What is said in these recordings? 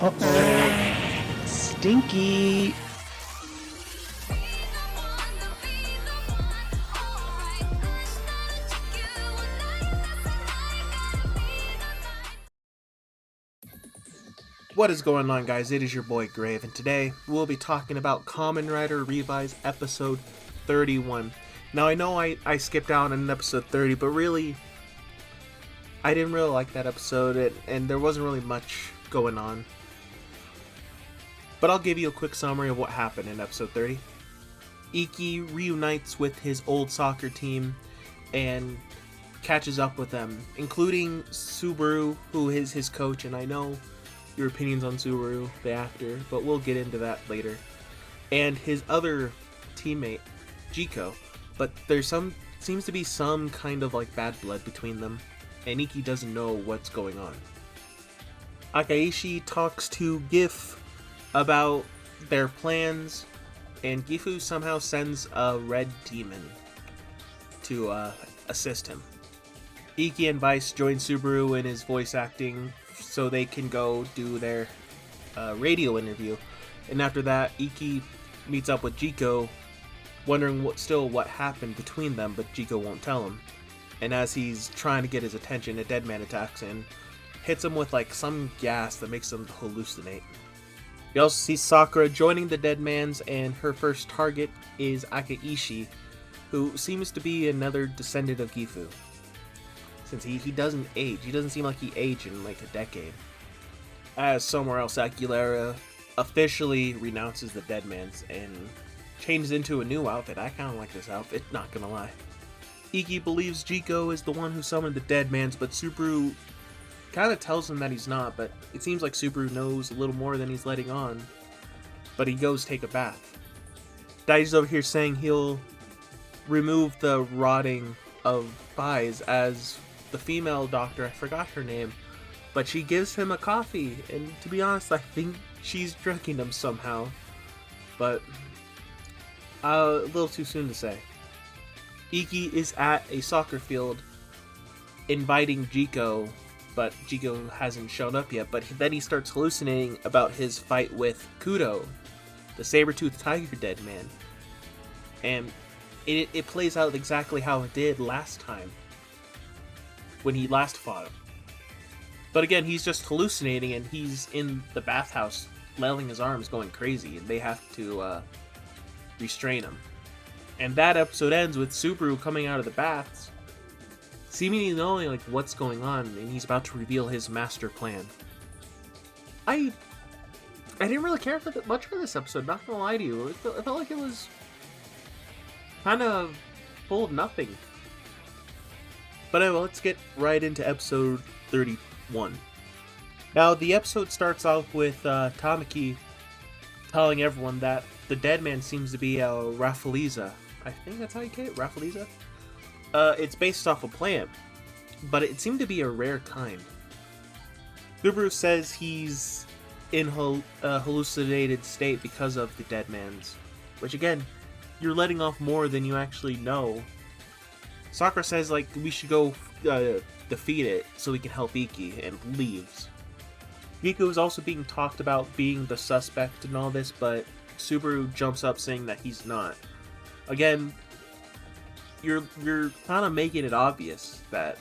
Uh-oh. Stinky. What is going on, guys? It is your boy Grave, and today we'll be talking about Kamen Rider Revice episode 31. Now, I know I skipped out on episode 30, but really, I didn't really like that episode, and there wasn't really much going on. But I'll give you a quick summary of what happened in episode 30. Iki reunites with his old soccer team and catches up with them, including Subaru, who is his coach, and I know your opinions on Subaru, the actor, but we'll get into that later. And his other teammate, Jiko, but seems to be some kind of like bad blood between them, and Iki doesn't know what's going on. Akaishi talks to Gif about their plans, and Gifu somehow sends a red demon to assist him. Iki and Vice join Subaru in his voice acting so they can go do their radio interview. And after that, Iki meets up with Jiko, wondering what happened between them, but Jiko won't tell him. And as he's trying to get his attention, a dead man attacks and hits him with like some gas that makes him hallucinate. You also see Sakura joining the dead man's, and her first target is Akaishi, who seems to be another descendant of Gifu. Since he doesn't age. He doesn't seem like he aged in like a decade. As somewhere else, Aguilera officially renounces the dead man's and changes into a new outfit. I kind of like this outfit, not gonna lie. Iki believes Jiko is the one who summoned the dead man's, but Subaru kind of tells him that he's not, but it seems like Subaru knows a little more than he's letting on. But he goes take a bath. Daiji's over here saying he'll remove the rotting of thighs as the female doctor, I forgot her name, but she gives him a coffee, and to be honest, I think she's drinking him somehow, but a little too soon to say. Iki is at a soccer field inviting Jiko, but Jiko hasn't shown up yet, but then he starts hallucinating about his fight with Kudo, the saber-toothed tiger dead man, and it plays out exactly how it did last time, when he last fought him. But again, he's just hallucinating, and he's in the bathhouse, flailing his arms, going crazy, and they have to restrain him. And that episode ends with Subaru coming out of the baths, seemingly knowing like what's going on, and he's about to reveal his master plan. I didn't really care for much for this episode, not gonna lie to you. It felt like it was kind of full of nothing. But anyway, let's get right into episode 31. Now, the episode starts off with Tamaki telling everyone that the dead man seems to be a Raffaleza. I think that's how you say it, Raffaleza? It's based off a plant, but it seemed to be a rare kind. Subaru says he's in a hallucinated state because of the dead man's, which again, you're letting off more than you actually know. Sakura says, like, we should go defeat it so we can help Iki, and leaves. Giku is also being talked about being the suspect in all this, but Subaru jumps up saying that he's not. Again, you're kind of making it obvious that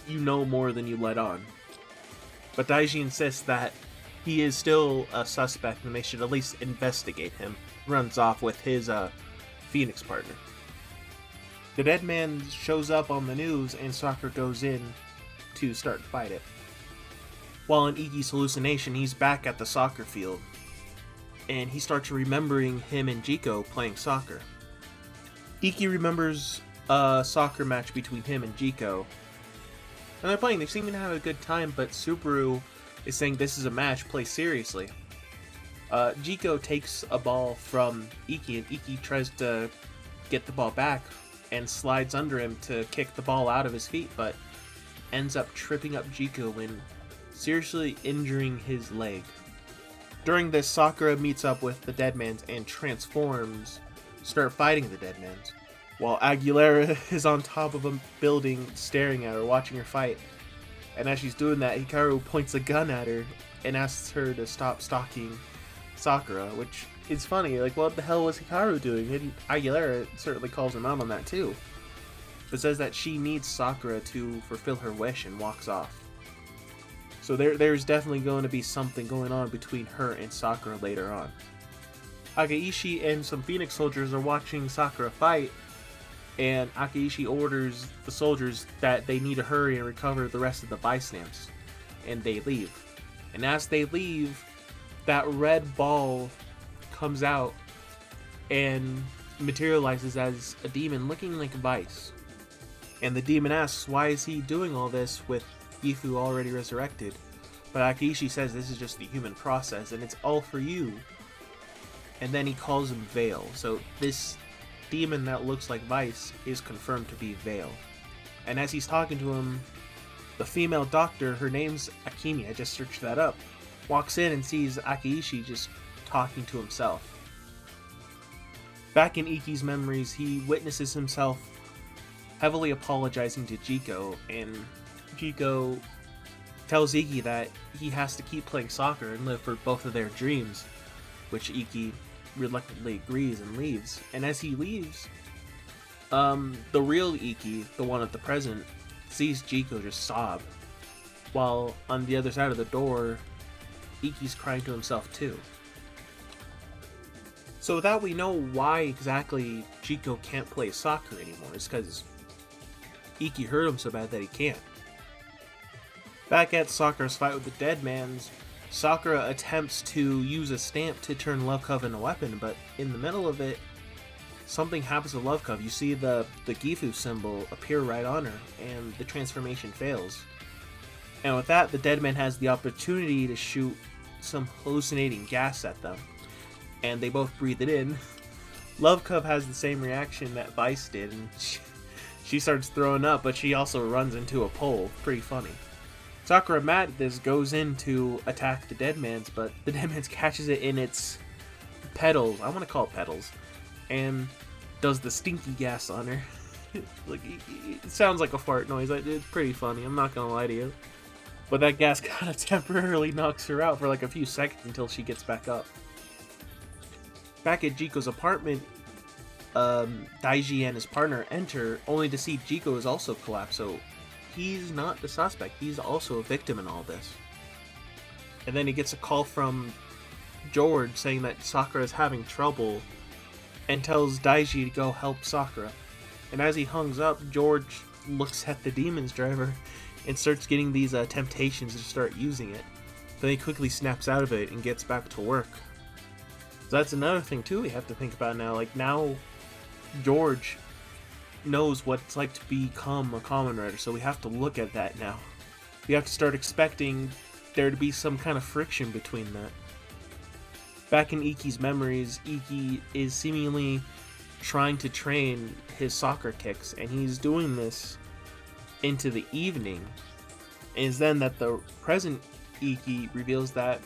you know more than you let on. But Daiji insists that he is still a suspect and they should at least investigate him. Runs off with his Phoenix partner. The dead man shows up on the news, and Sakura goes in to start to fight it. While in Iki's hallucination, he's back at the soccer field, and he starts remembering him and Jiko playing soccer. Iki remembers a soccer match between him and Jiko, and they're playing. They seem to have a good time, but Subaru is saying this is a match, play seriously. Jiko takes a ball from Iki, and Iki tries to get the ball back and slides under him to kick the ball out of his feet, but ends up tripping up Jiko and seriously injuring his leg. During this, Sakura meets up with the Deadmans and transforms, start fighting the Deadmans, while Aguilera is on top of a building staring at her, watching her fight. And as she's doing that, Hikaru points a gun at her and asks her to stop stalking Sakura, which is funny. Like, what the hell was Hikaru doing? And Aguilera certainly calls him out on that too, but says that she needs Sakura to fulfill her wish and walks off. So there's definitely going to be something going on between her and Sakura later on. Akaishi and some Phoenix soldiers are watching Sakura fight, and Akaishi orders the soldiers that they need to hurry and recover the rest of the buy stamps, and they leave. And as they leave, that red ball comes out and materializes as a demon looking like Vice. And the demon asks, why is he doing all this with Gifu already resurrected? But Akaishi says this is just the human process and it's all for you. And then he calls him Veil. So this demon that looks like Vice is confirmed to be Veil. And as he's talking to him, the female doctor, her name's Akemi, I just searched that up, walks in and sees Akaishi just talking to himself. Back in Ikki's memories, he witnesses himself heavily apologizing to Jiko, and Jiko tells Ikki that he has to keep playing soccer and live for both of their dreams, which Ikki reluctantly agrees and leaves. And as he leaves, the real Ikki, the one at the present, sees Jiko just sob, while on the other side of the door, Ikki's crying to himself too. So with that, we know why exactly Jiko can't play soccer anymore. It's because Ikki hurt him so bad that he can't. Back at Sakura's fight with the Deadmans, Sakura attempts to use a stamp to turn Love Cove into a weapon, but in the middle of it, something happens to Love Cove. You see the Gifu symbol appear right on her, and the transformation fails. And with that, the Deadman has the opportunity to shoot some hallucinating gas at them, and they both breathe it in. Love Cove has the same reaction that Vice did, and she starts throwing up, but she also runs into a pole. Pretty funny. Sakura, mad at this, goes in to attack the Deadmans, but the Deadmans catches it in its petals. I want to call it petals. And does the stinky gas on her. Like, it sounds like a fart noise. It's pretty funny, I'm not gonna lie to you. But that gas kind of temporarily knocks her out for like a few seconds until she gets back up. Back at Jiko's apartment, Daiji and his partner enter, only to see Jiko is also collapsed, so he's not the suspect, he's also a victim in all this. And then he gets a call from George saying that Sakura is having trouble, and tells Daiji to go help Sakura. And as he hangs up, George looks at the demon's driver and starts getting these temptations to start using it. Then he quickly snaps out of it and gets back to work. So that's another thing too we have to think about now. Like, now George knows what it's like to become a Kamen Rider, so we have to look at that now. We have to start expecting there to be some kind of friction between that. Back in Ikki's memories, Ikki is seemingly trying to train his soccer kicks, and he's doing this into the evening. And it's then that the present Ikki reveals that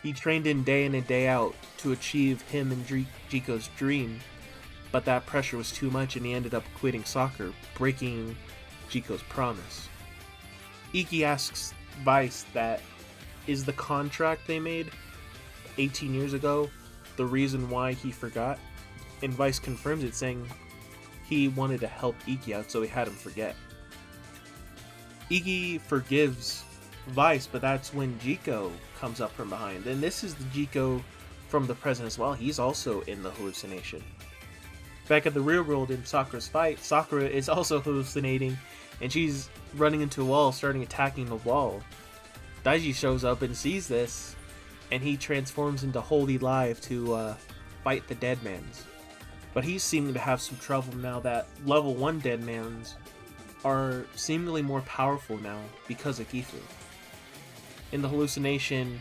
he trained in and day out to achieve him and Jiko's dream, but that pressure was too much and he ended up quitting soccer, breaking Jiko's promise. Ikki asks Vice that, is the contract they made 18 years ago the reason why he forgot? And Vice confirms it, saying he wanted to help Ikki out, so he had him forget. Ikki forgives Vice, but that's when Jiko comes up from behind. And this is the Jiko from the present as well. He's also in the hallucination. Back at the real world in Sakura's fight, Sakura is also hallucinating, and she's running into a wall, starting attacking the wall. Daiji shows up and sees this, and he transforms into Holy Live to fight the Deadmans. But he's seeming to have some trouble now that level 1 Deadmans are seemingly more powerful now because of Gifu. In the hallucination,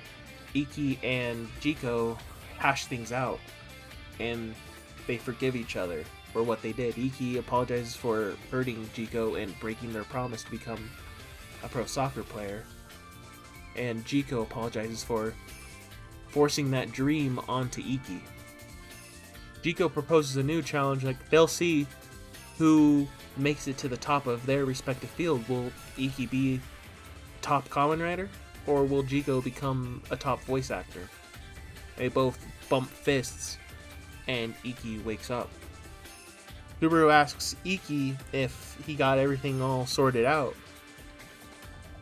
Ikki and Jiko hash things out, and they forgive each other for what they did. Ikki apologizes for hurting Jiko and breaking their promise to become a pro soccer player, and Jiko apologizes for forcing that dream onto Ikki. Jiko proposes a new challenge, like they'll see who makes it to the top of their respective field. Will Iki be top Kamen Rider, or will Jiko become a top voice actor? They both bump fists, and Iki wakes up. Subaru asks Iki if he got everything all sorted out,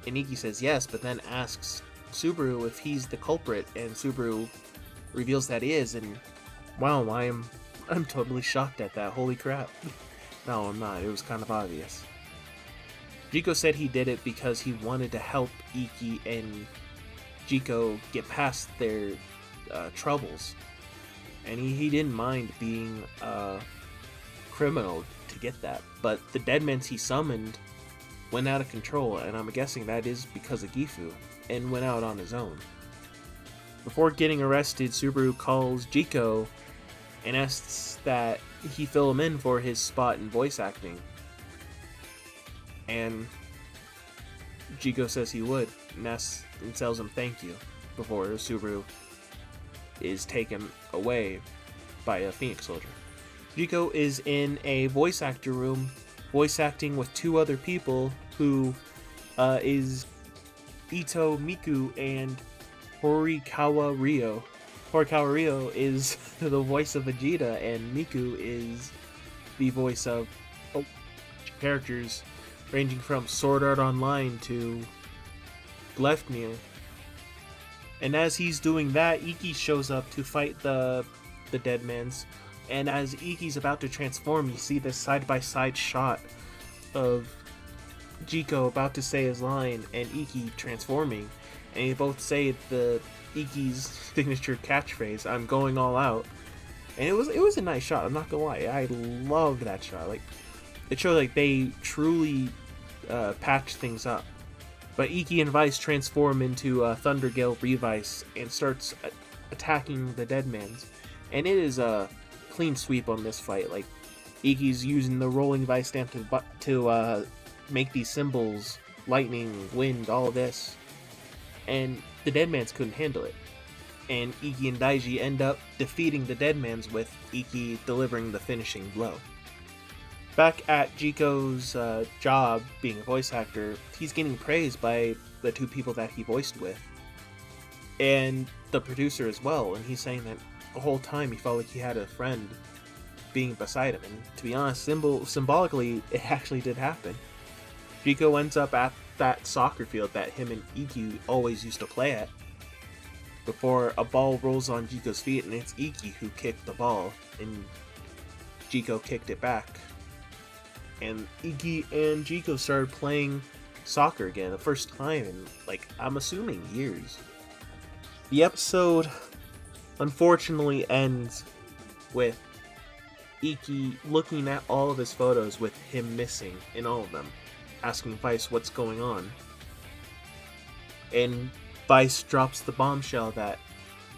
and Iki says yes, but then asks Subaru if he's the culprit, and Subaru reveals that he is, and wow, I'm totally shocked at that. Holy crap. No, I'm not. It was kind of obvious. Jiko said he did it because he wanted to help Iki and Jiko get past their troubles, and he didn't mind being a criminal to get that. But the deadmans he summoned went out of control, and I'm guessing that is because of Gifu, and went out on his own. Before getting arrested, Subaru calls Jiko and asks that he fill him in for his spot in voice acting. And Jiko says he would, and tells him thank you, before Subaru is taken away by a Phoenix soldier. Jiko is in a voice actor room, voice acting with two other people, who is Ito Miku and Horikawa Ryo. Horikawa Ryo is the voice of Vegeta, and Miku is the voice of characters ranging from Sword Art Online to Gleipnir. And as he's doing that, Iki shows up to fight the Deadmans. And as Iki's about to transform, you see this side-by-side shot of Jiko about to say his line and Iki transforming. And they both say Iki's signature catchphrase, "I'm going all out." And it was a nice shot, I'm not gonna lie. I loved that shot. Like, it showed like they truly patched things up. But Iki and Vice transform into Thundergale Revice and starts attacking the Deadmans. And it is a clean sweep on this fight. Like, Iki's using the rolling Vice stamp to make these symbols, lightning, wind, all of this. And the Deadmans couldn't handle it. And Iki and Daiji end up defeating the Deadmans, with Iki delivering the finishing blow. Back at Jiko's job being a voice actor, he's getting praised by the two people that he voiced with, and the producer as well, and he's saying that the whole time he felt like he had a friend being beside him. And to be honest, symbolically, it actually did happen. Jiko ends up at that soccer field that him and Iki always used to play at, before a ball rolls on Jiko's feet, and it's Iki who kicked the ball, and Jiko kicked it back. And Iki and Jiko started playing soccer again, the first time in, like, I'm assuming years. The episode unfortunately ends with Iki looking at all of his photos with him missing in all of them, asking Vice what's going on. And Vice drops the bombshell that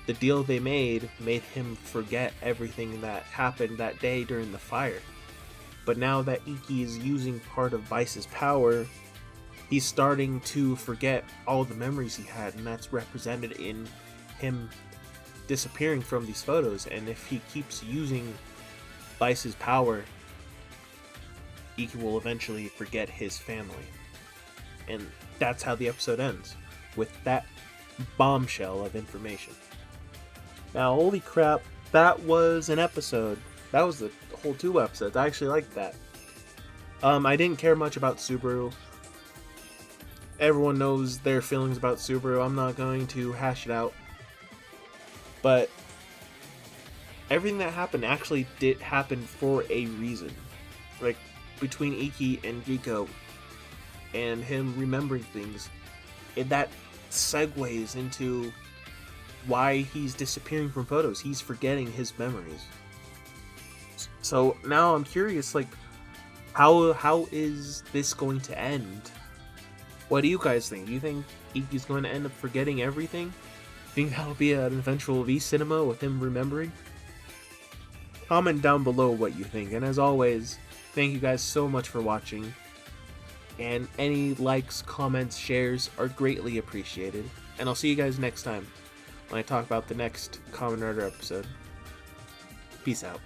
the deal they made him forget everything that happened that day during the fire. But now that Iki is using part of Vice's power, he's starting to forget all the memories he had, and that's represented in him disappearing from these photos. And if he keeps using Vice's power, Iki will eventually forget his family. And that's how the episode ends, with that bombshell of information. Now, holy crap, that was an episode. That was the whole 2 episodes. I actually liked that. I didn't care much about Subaru. Everyone knows their feelings about Subaru. I'm not going to hash it out. But everything that happened actually did happen for a reason. Like, between Iki and Jiko and him remembering things, and that segues into why he's disappearing from photos. He's forgetting his memories. So now I'm curious, like, how is this going to end? What do you guys think? Do you think Iki's going to end up forgetting everything? Think that'll be an eventual V-Cinema with him remembering? Comment down below what you think, and as always, thank you guys so much for watching, and any likes, comments, shares are greatly appreciated, and I'll see you guys next time when I talk about the next Kamen Rider episode. Peace out.